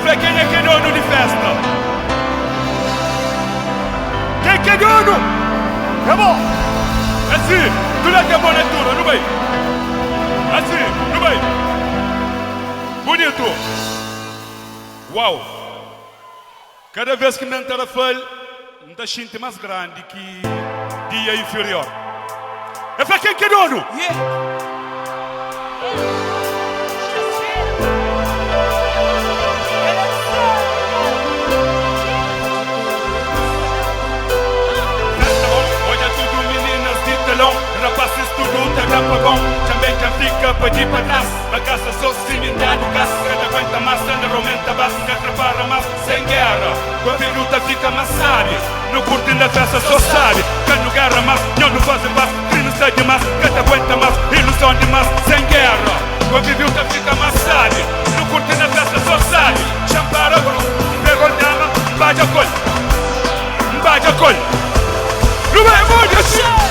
ver quem é que é dono de festa. Quem que é dono? É bom. Assim, tu não é bonetura, não vai? Assim, não vai? Bonito. Uau. Cada vez que me entra a folha, me dá gente mais grande que dia inferior. É para quem que é dono? Rapazes tudo tá capagão. Também quem fica para ir para trás. Na casa só cimentado, gás. Cada aguenta mais, anda aumenta base. Quem prepara mais, sem guerra. Quando a luta fica mais sabe. No curtindo a festa só sabe. Quem não guerra mais, não faz paz. Quem não sai demais, quem aguenta mais. Ilusão demais, sem guerra. Quando a luta fica mais sabe. No curtindo a festa só sabe. Champara bro, pegou dama, bate a cor. Bate a cor. Não vai muito assim.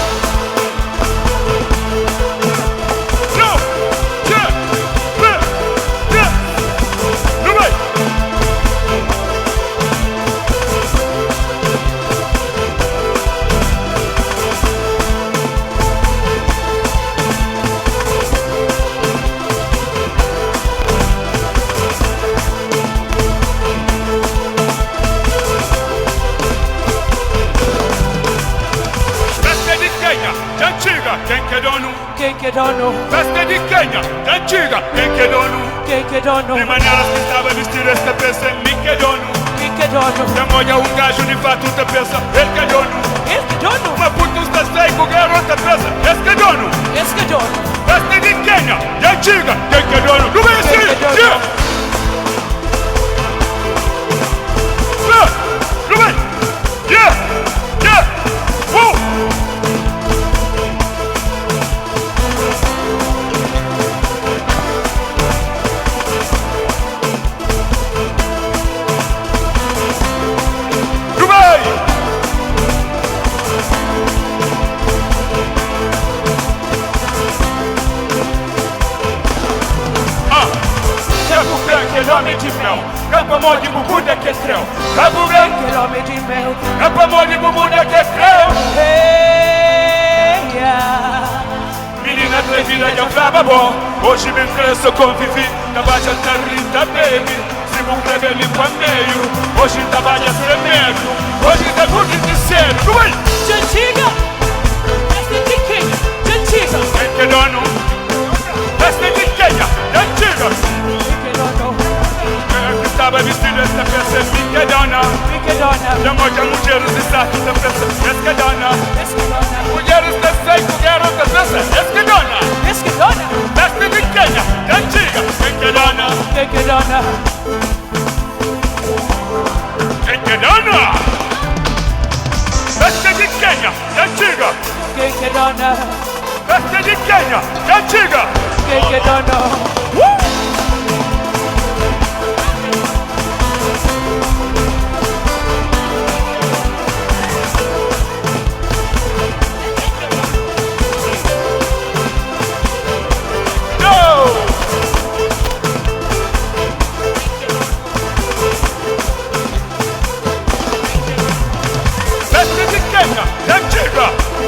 Quem que é dono? Quem que é dono? Festa de Kenya, da antiga. Quem que é dono? Quem que é dono? De maneira que estava vestido esta peça, mim que é dono. Quem que é dono? Se molha um gajo de fato, outra peça, ele que é dono. Ele que é dono? Uma puta está seco, garota peça, esse que é dono. Esse que é dono? Festa de Kenya, da antiga. Quem que é dono? Não vem assim, yeah. Não vem, yeah, yeah, homem de mel, capa mó de bubu da que creu. Cabo branco, aquele homem de mel, capa mó de bubu da que creu. Menina atrevida de alfaba bom, hoje me cresço convivi, trabalha na Rita Baby, se não creve limpa meio, hoje trabalha tremendo, hoje debut de cedo, não é? de antiga, festa de quem? De antiga. Quem que é dono? Festa de Kenya, de antiga. Quem que é dono? Estava vestido esta peça, mim que é dona. Quem que é dona? Chamou de mulheres de saco esta peça, esse que é dona. Esse que é dona? Mulheres de seco, garota peça, esse que é dona. Esse que é dona? Festa de Kenya, de antiga. Quem que é dona? Quem que é dona? Quem que é dona? Festa de Kenya, de antiga. Quem que é dona? Festa de Kenya, de antiga. Quem que é dona?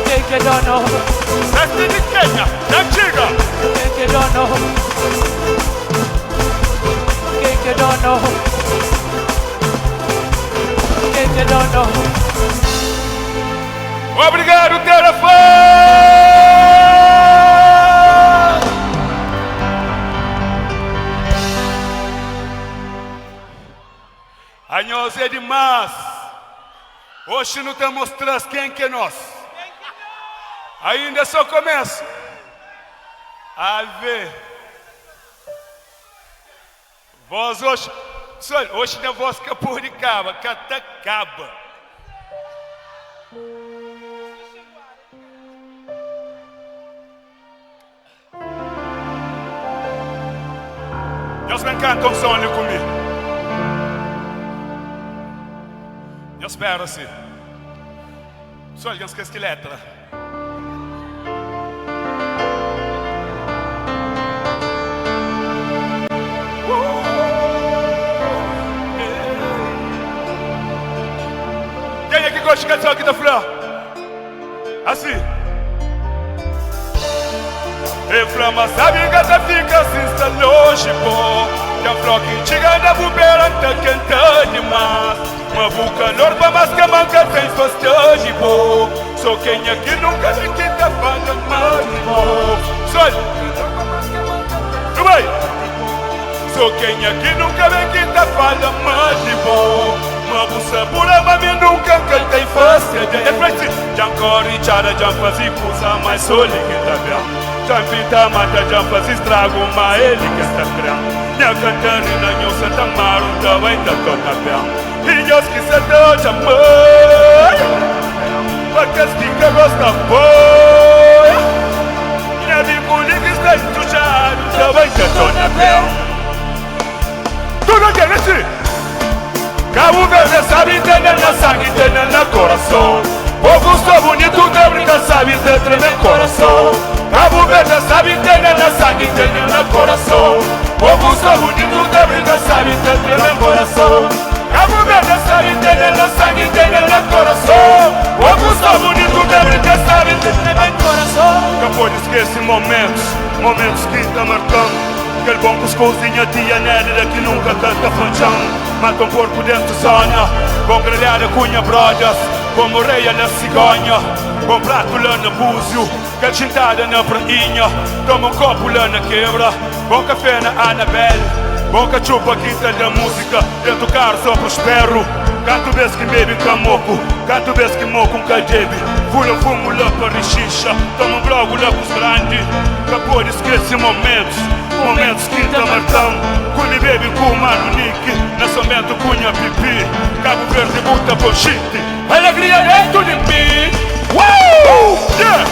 Quem que é dono? Festa de Kenya, de antiga. Quem que é dono? Quem que é dono? Quem que é dono? Obrigado, telefone! Anhos é demais. Hoje não te mostras quem que é nós. Ainda só começo. A ver. Voz hoje. Hoje não é voz que porricaba, que até acaba. Deus me encanta um sonho comigo. Eu espero assim. Só alguém esquece que letra. gosta de canção aqui da Flor? Assim. Eframa sabe que até fica assim, está longe, pô. Que a Flor que chega ainda bubeira, tá cantando demais. Uma boca norma, mas que a manca tem fastidade, pô. Só quem aqui nunca vem quem tá falando mal, pô. Só tudo bem? Só quem aqui nunca vem quem tá falando mal, pô. Uma buça pura, mas me nunca cantei fácil. É pra ti. Jam corre, chara, jam fazia coisa mais sólida que tá bem. Jam pinta, mata, jam fazia estrago, mas ele que está criando. Minha cantarina, meu santa maru, também tá toda bem. E Deus que se deu, jam mãe. Porque se que gosta, boia. Minha vinculha que está entusiasmado, também tá toda bem. Tudo aqui, nesse. Cabo Verde sabe entender na sangue, entender no coração. Povo só bonito, de brinca, sabe entender no coração. Cabo Verde sabe entender na sangue, entender no coração. Povo só bonito, de brinca, sabe entender no coração. Cabo Verde sabe entender na sangue, entender no coração. Povo só bonito, de brinca, sabe entender no coração. Não pode esquecer momentos que tá marcando. Aquele bom cuscouzinho, tia Nélia que nunca canta fanchão. Mata um porco dentro de zona. Bom grelhada cunha brothers. Bom moreia na cigonha. Bom prato lá na búzio. Calcintada na prainha. Toma um copo lá na quebra. Bom café na Anabelle. Bom cachupa quinta da música. Dentro do carro só prospero. Canto vez que bebe camoco. Canto vez que moco um cajebe. Fula fumo lá para rixixa. Toma um blogo lá com os grandes. Capô de esquecer momentos que tá marcando. Quando bebe com o mano Nick. Na somente cunha pipi. Cabo Verde buta bullshit. Alegria dentro de mim. Yeah!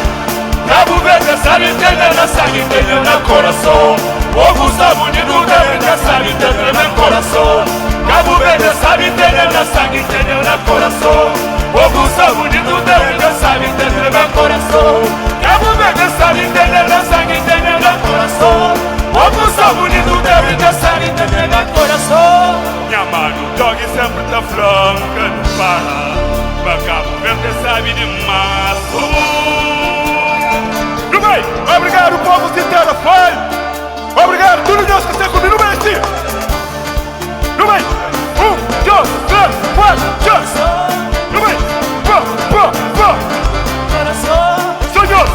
Cabo Verde sabe entender na sangue, entender no coração. Povo está bonito, deve sabe entender no coração. Cabo Verde sabe entender na sangue, entender no coração. Povo está bonito, deve sabe entender no coração. Cabo Verde sabe entender na sangue, entender no coração. Povo está bonito, deve sabe entender no coração. Minha mano, dog sempre tá franca, não para. Mas Cabo Verde sabe demais. Não vai! Obrigado, povo de terra, foi! Obrigado, tudo Deus que está comigo, não vai assim! Não vai! 1, 2, 3, 4, 5! Não vai! Pô! Sou Deus!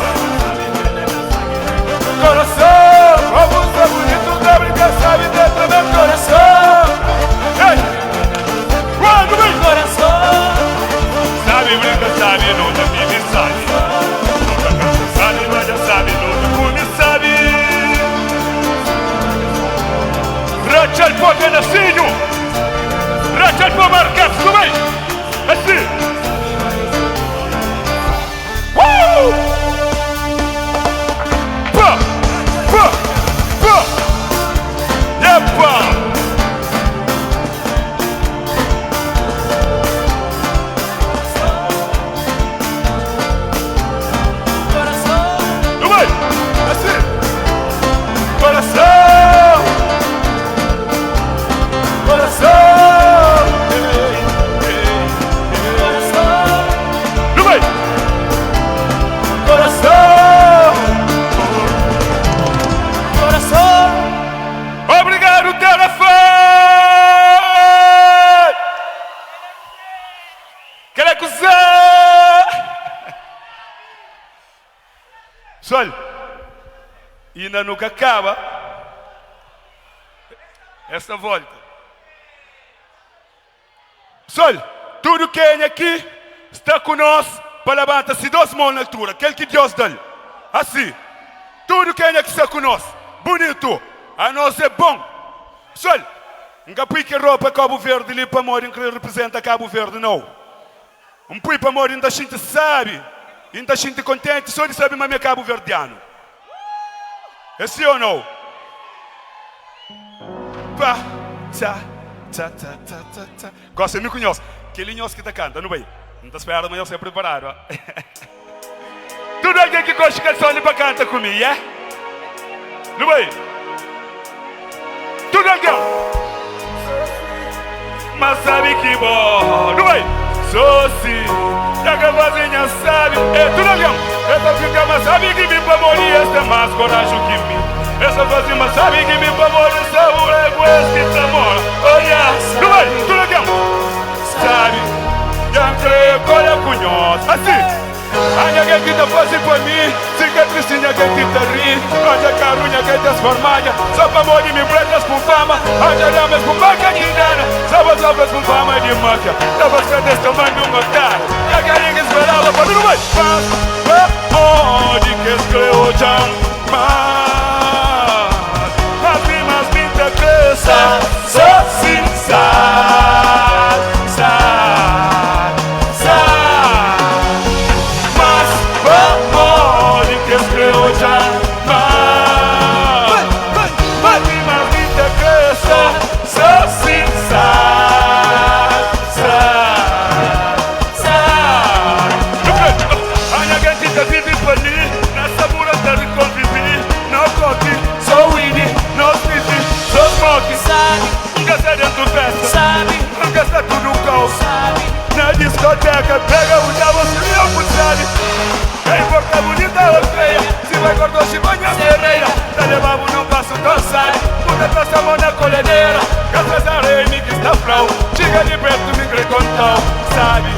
Coração! Povo está bonito, da brinca, sabe dentro do meu coração! Ei! Não vai! Coração! Sabe, brinca, sabe, nunca vive, sabe. Nunca cansa, sabe, mas já sabe, nunca come, sabe. Rachel po pedacinho. Rachel po marcar, tudo bem? Assim. Pô. Epa. Olha, ainda nunca acaba essa volta. Olha, tudo quem aqui está conosco para levantar-se 2 mãos na altura, aquele que Deus dá. Assim, tudo quem aqui está conosco, bonito, a nós é bom. Olha, nunca pique roupa Cabo Verde ali para morrer que representa Cabo Verde, não. Pui para morrer ainda a gente sabe. Ainda a gente contente, só de saber mas é Cabo Verdeano. É sim ou não? Pá, tá. Gosta de me conhece. Que linhos que tá canta, não vai? Não está esperando, mas eu sei preparado. Tudo alguém que gosta de canção para cantar comigo, é? Não vai? Tudo alguém. Mas sabe que bom, não vai? Soci, já que a vozinha sabe. Tu não viu? Essa fica, mas sabe que me favorece. Esta mais coragem que mim. Essa vozinha, mas sabe que me favorece. O ego que tá mora. Oh yeah, tu vai, tu não viu? Sabe, já creio, olha cunhosa. Assim. Anya que kita faz por mim, cicatrizinha que kita ri, anja carunha que transformada, só pra morrer me pretas com fama, anja ramas com marca de nada, sabas obras com fama de máfia, sabas pretas tomando um otário, e a carinha esperava para tudo mais. Mas, onde que escreveu já mas minta cresça, só sincero. Na discoteca, pega o diabo, se não puxado. Quem for que bonita ou feia, se vai gordo, se banha sereia. Te levamos num passo dançar, puta passa a mão na colhedeira. Graças a rei, me que está frau, chega de preto, me crê contão. Sabe,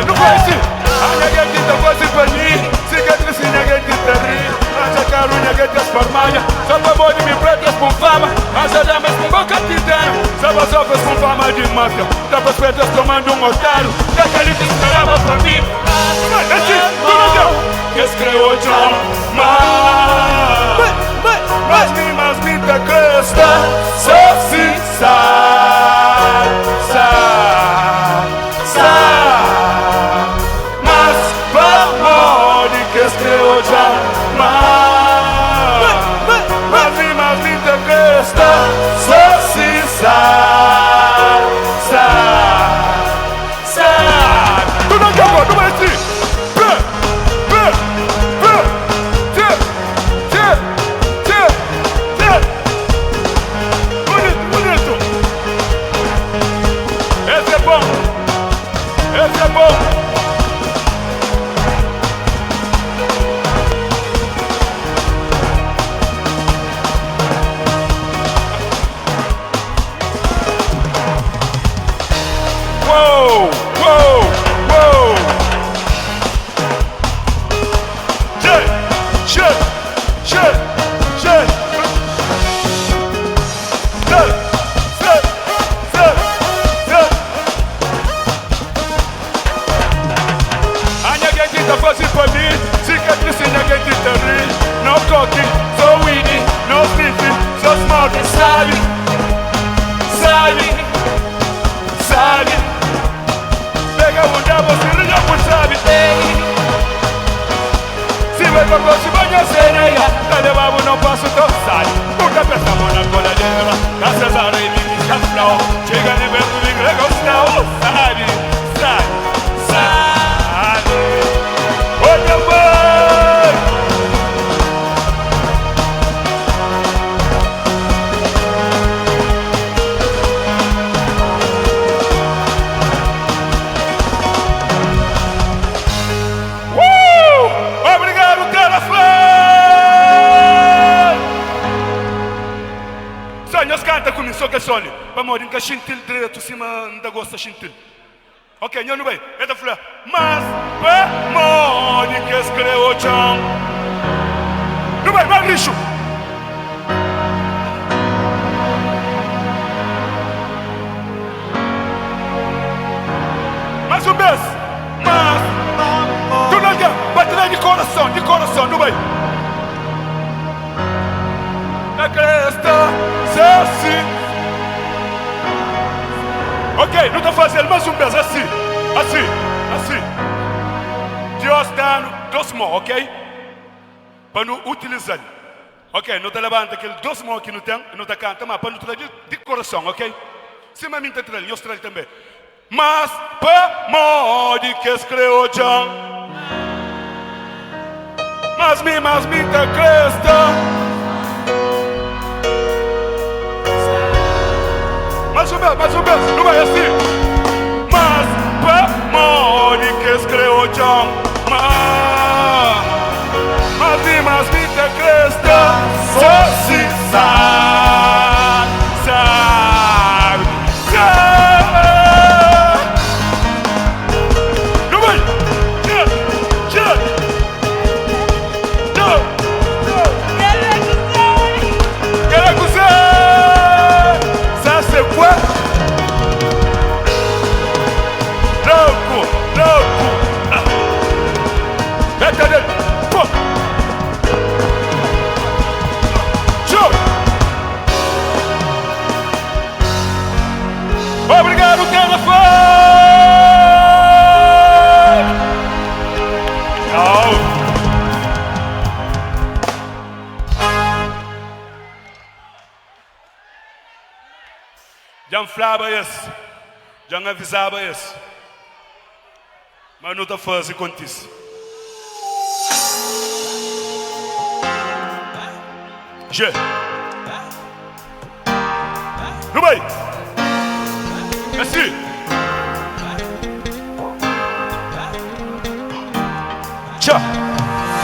não foi assim. A nega que tá fácil pra mim, cicatrizinha que te ri. Anja carunha que transformada, só pra morrer me pretas com fama. Anja damas com boca de dano, sabas obras com fama de máfia. Tapas pretas tomando um otário, daquele que esperava pra mim. Mas assim, tu não deu, que escreveu John, mas minta cresta, só sincero. Vamos que chintil direto cima da gosta chintil. Ok, não bem. Esta flor. Mas vamos que escreveu John. Não vai, vai lixo. Mais um mês. Mas tu não quer bater de coração, não vai. A cresta, se ok, não estou fazendo mais um mês assim. Deus dá dois mãos, ok? Para não utilizar. Ok, não te levanta aquele dois mãos que não tem, não te canta, mas para não trazer de coração, ok? Se me minta trelho, eu trelho também. Mas para morrer que escreveu já. Mas me minta cresta. Mais um mês, não vai assim. Mas pa mori que escreveu John mas dimas vida cresta só se sabe não vai tira não quer acusar ça c'est quoi louco cadê pô obrigado, telefone! Tchau! Já falava isso, já avisava isso, mas não está fazendo com isso. G. Não vai! Assim. Tchau.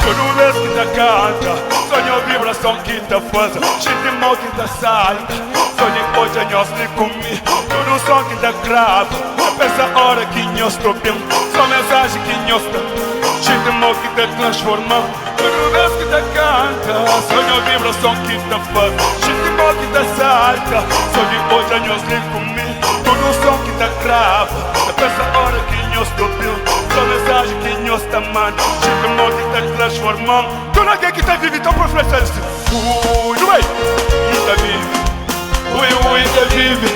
Toda vez que tá canta, sonho a vibração que tá faz, gente mal que tá salta, sonho hoje nós nem comi, todo som que tá grava, essa hora que nós tô bem, só mensagem que nós tá, gente mal que tá transformando, toda vez que tá canta, sonho a vibração que tá faz, gente mal que tá salta, sonho hoje nós nem comi, todo som que tá grava, essa hora que nós tô bem, só mensagem que nós tá mandando, gente mal que tá transformando. Toda alguém que tá vivo, então profeta assim. Não é? Tá vivo. Ui, tá vivo.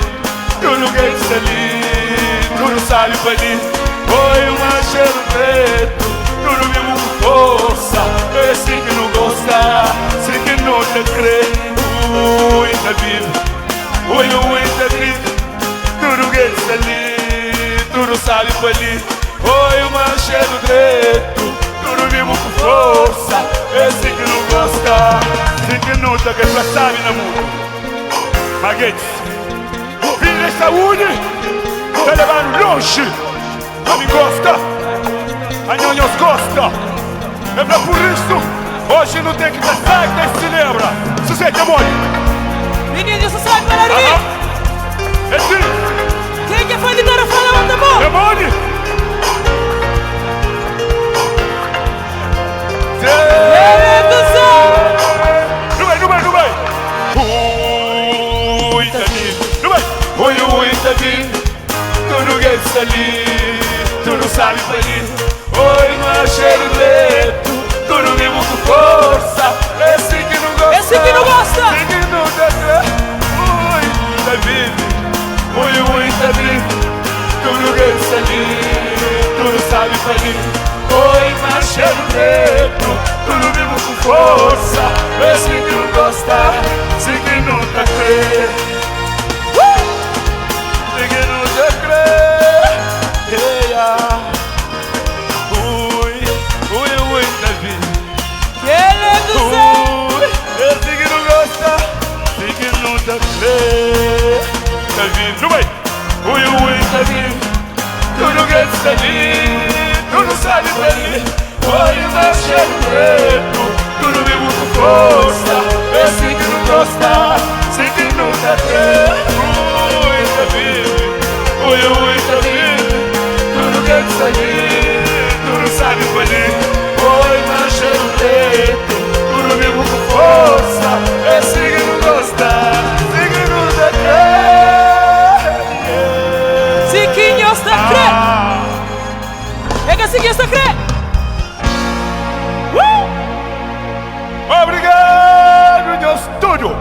Tudo que está ali, tudo sabe pra ali. Oi, uma cheiro preto, tudo mesmo com força. Esse que não gosta, esse que não te crê. Ui, tá vivo. Ui, tá vivo. Tudo que está ali, tudo sabe pra ali. Oi, uma cheiro preto, tudo mesmo com força. Esse que não gosta, esse que não tá que já sabe na mundo. Maguetes, filho de saúde, tá levando longe. A mim gosta, a nhonhos gosta. É pra por isso, hoje não tem que pensar que tem que se lembra. Você que é mole. Menino, isso sai para ali. É sim. Quem que foi de dar a fala, manda bom? É mole. Não vai. Ui, tá vivo. Não vai. Ui, tá vivo. Tudo que está ali, tudo sabe pra ali. Oi, não é cheiro preto, tudo mesmo com força. Esse que não gosta, esse que não gosta. Esse que não tá ui, tá vivo. Ui, tá vivo. Tudo que está ali, tudo sabe pra ali. Oi, mas cheiro preto, tudo mesmo com força. Esse que não gosta, esse que não tá crê. Esse que não tá crê. Ui, tá vivo. Esse que não gosta, esse que não tá crê. Tá vivo, não vai. Ui, tá vivo. Tudo que está ali, tudo sabe pra mim. Oi, mas cheiro preto, tudo mesmo com força. Esse que não gosta, esse que não tá crendo. Ui, tá vivo. Ui, tá vivo. Tudo que está ali, tudo sabe pra mim. Oi, mas cheiro preto, tudo mesmo com força. Esse que não gosta, esse que não tá crendo. Siquinho está crendo. Pega Siquinho está crendo. Obrigado, Deus, tudo.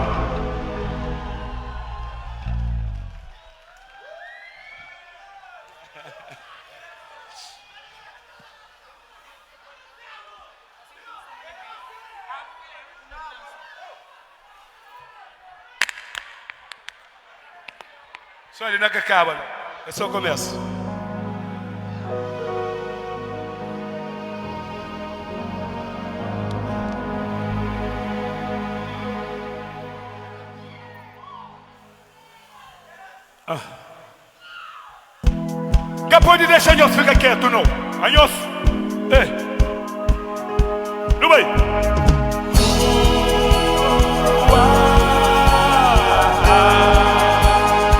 Só ele não é que acaba, é só o começo. pode deixar Anhos ficar quieto, não. Anhos, ei, não vai.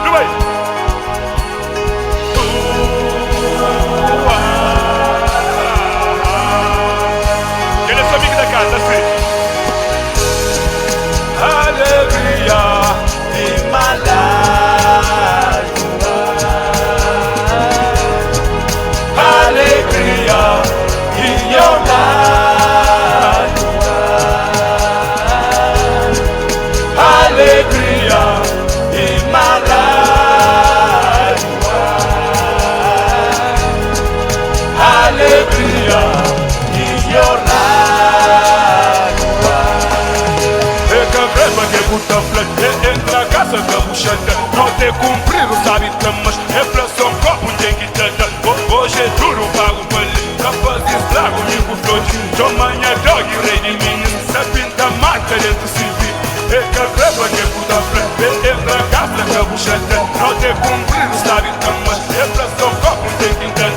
Não vai. Ele é seu amigo da casa, assim. Alegria de Malá. Alegria de Yonai. Alegria de Malá. Alegria de Yonai. Recabeba que puta flete, entra a casa da bucheta. Não te cumprir os hábitos, mas reflexão copo tem que ter. Hoje é duro, pago para ele. Pra fazer estrago, amigo flote. De manhã, dog, rei de minas. Se pinta mata dentro do civil. Recabeba que puta flete, entra a casa da bucheta. Não te cumprir os hábitos, mas reflexão copo tem que ter.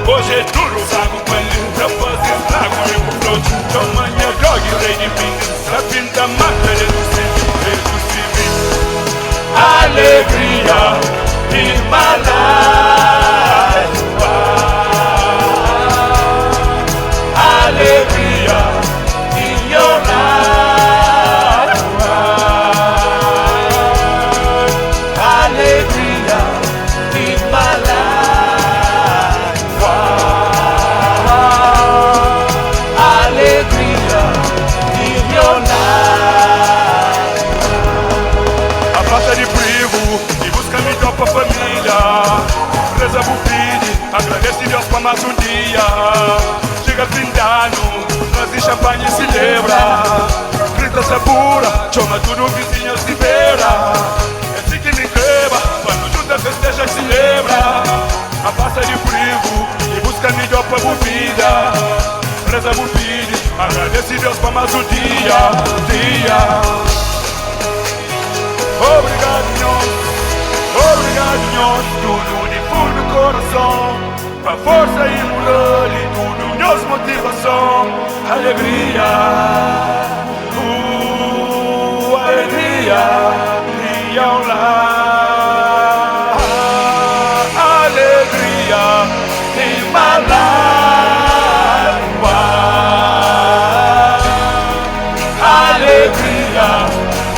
Hoje é duro, pago para ele. Pra fazer estrago, amigo flote. De manhã, dog, rei de minas. Se pinta mata dentro do civil. Alegria de Malá. Alegria de Yonai. Alegria de Malá. Alegria de Yonai. A pasta de perigo e busca melhor pra família. Reza pro filho, agradece Deus pra mais um dia. Chega fim de ano, nós de champanhe e celebra. Grita sabura, chama tudo o vizinho se beira. É assim que me creva, quando junta festeja e celebra. A pasta de perigo e busca melhor pra vida. Reza pro filho, agradece Deus pra mais um dia. Obrigado, Deus, tudo de fundo do coração. Pra força e moral e tudo, Deus motivação. Alegria, alegria, dia lá. Alegria de Malá. Alegria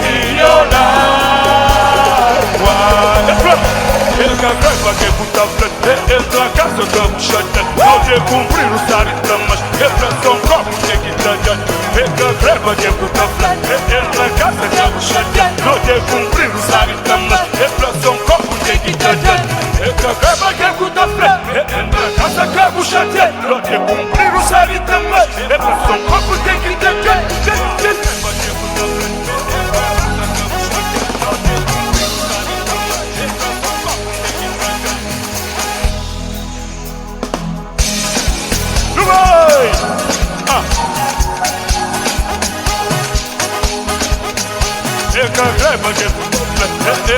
de Yonai. Ele cagrava que puta flete, entra a casa da bucheta. Não te cumprir os hábitos, mas reflexão como tem que ter. Ele cagrava que puta flete, entra a casa da bucheta. Não te cumprir os hábitos, mas reflexão como tem que ter. Ele cagrava que puta flete, entra a casa da bucheta. Não te cumprir os hábitos, mas reflexão como tem que ter.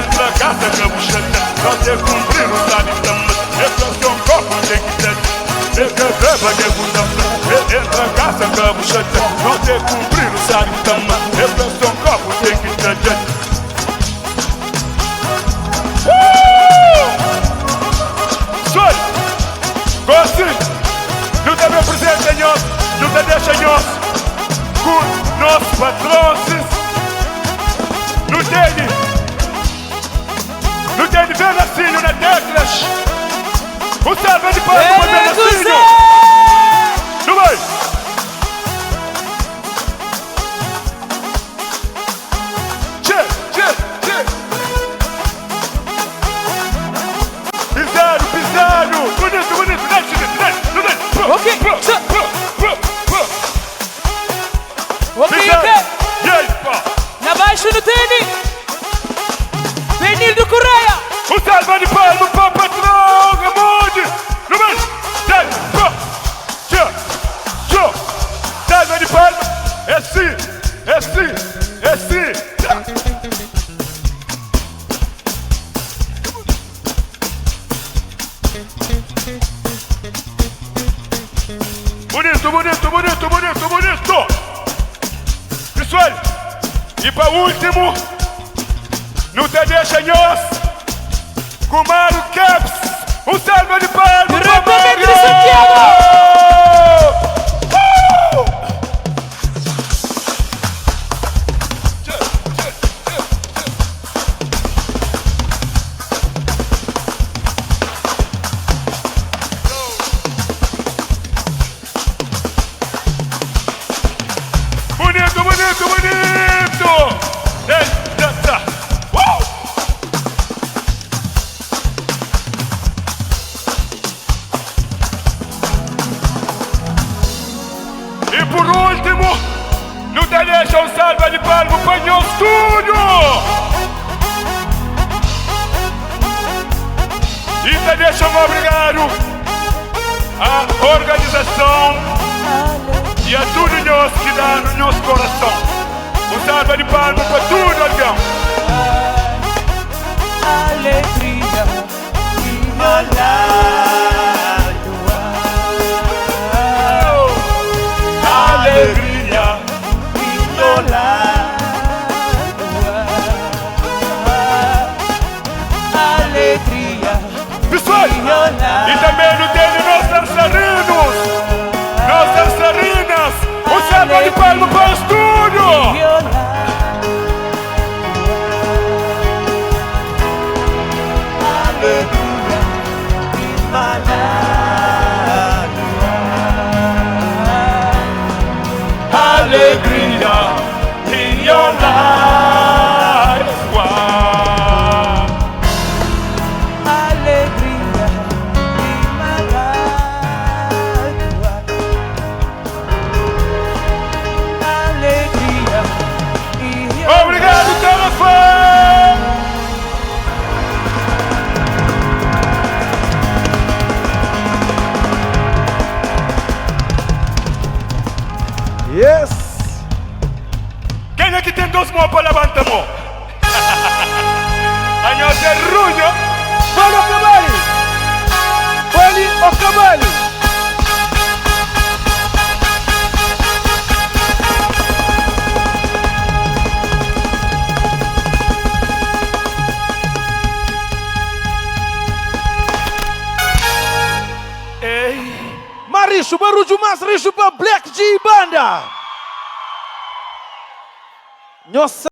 Entra a casa que a bucheta. Pra te cumprir os hábitos, reflexão copo tem que ter. Entra a casa que a bucheta. Pra te cumprir os hábitos, reflexão copo tem que ter. Soy, gosto. Não te meu presente, Senhor. Não te deixa, Senhor. Com nossos patrões. Não tem pedacinho na teclas. O salve de palmas com pedacinho. Não vai. Tchê. Pisado. Bonito. Desce. Ok. Ok. E aí, pá. Na baixo no tênis. Benil do Correia. O salve de palmas para o patrão, Ramonde. Não vai. Salve de palmas. É sim. Bonito, bonito, bonito, bonito, bonito. Pessoal, e para último, não te deixa nós, com Mário Caps. Salve de palmas para Diretamente de Mário! Bonito, bonito, bonito! Dança! E por último, não te deixa salva de palmas para o estúdio! E te deixa obrigado à organização e a tudo nós que dá no nosso coração. Salva de palmas para tudo, Algão! Alegria e malagua. Alegria E malagua. Alegria pessoal, e também não tem nós dançarinos, nós dançarinas. Salva de palmas para o estúdio! Alegria in your life. Wow. Alegria e malagua. Alegria e Obrigado, telefone! Yes! Quem é que tem 2 mãos para levantar a mão? A nossa é Runho. Fala o Camali! Fale o Camali! Ei! Marisho, Barujo Mas, Risho para Black G Banda! Nossa!